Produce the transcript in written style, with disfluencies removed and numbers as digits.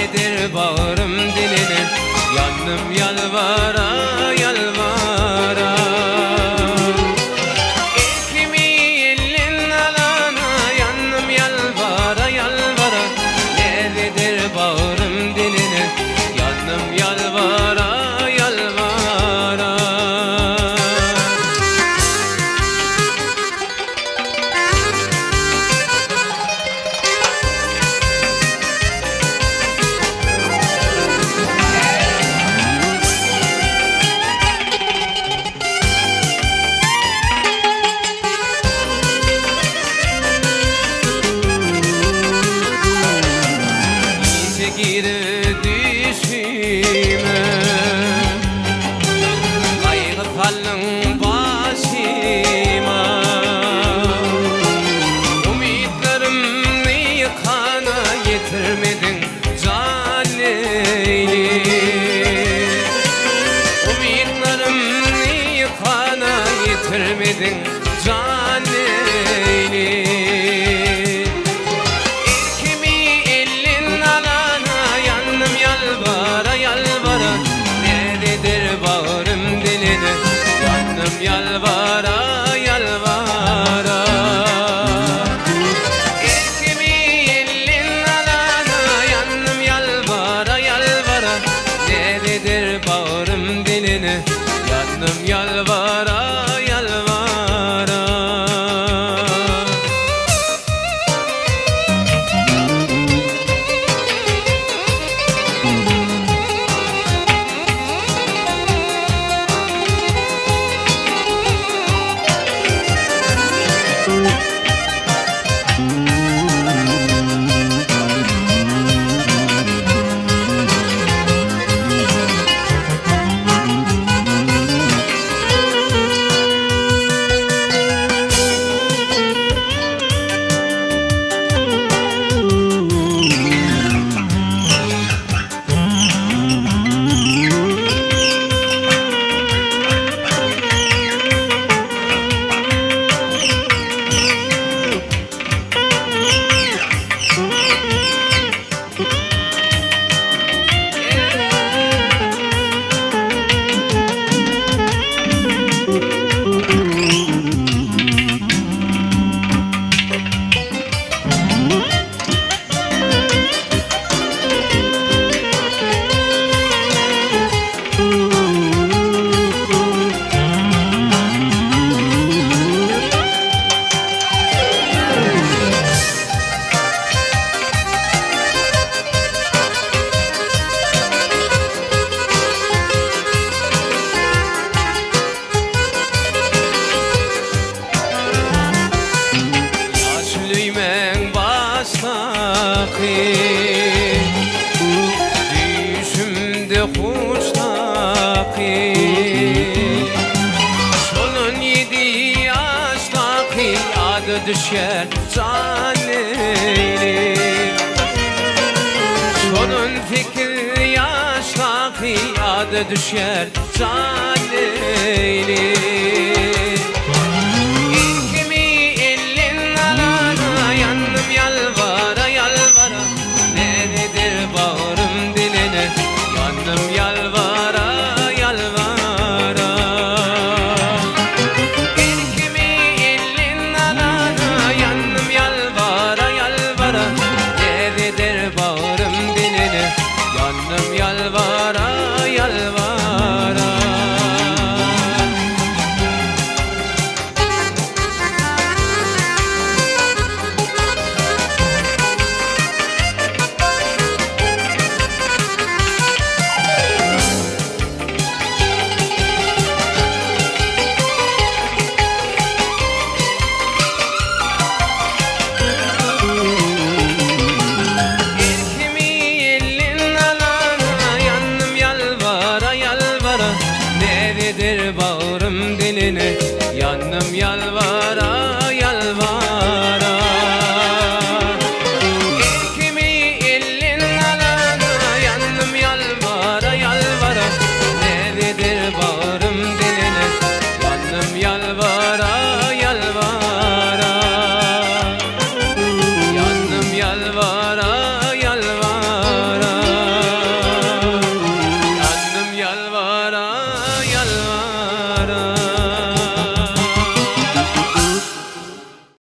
nerededir bağrım diline, yandım yalvara yalvara. İlkimi elin alana, yandım yalvara yalvara. Nerededir bağrım diline, yandım yalvara yalvara. Gire düşüme, kaygı kalın başıma. Umutlarımı yıkana getirmedin can Leyli. Umutlarımı yıkana getirmedin can Leyli. Yalvara yalvara, nerededir bağrım diline, yandım yalvara yalvara. İlkimi elin alana, yandım yalvara yalvara. Nerededir bağrım diline, yandım yalvara yalvara. Düşümde kuştaki, şolun 7 yaştaki adı düşer can Leyli. Şolun fikir yaştaki adı düşer can Leyli. İlkimi elin alana, yandım yalvara yalvara. Nerededir bağrım diline, yandım yalvara yalvara. İlkimi elin alana, yandım yalvara yalvara. Nerededir bağrım diline, yandım yalvara yalvara. Nerededir bağrım diline, yandım yalvara yalvara. İlkimi elin alana, yandım yalvara yalvara. Nerededir bağrım diline, yandım yalvara yalvara. Yandım yalvara yalvara. yalvara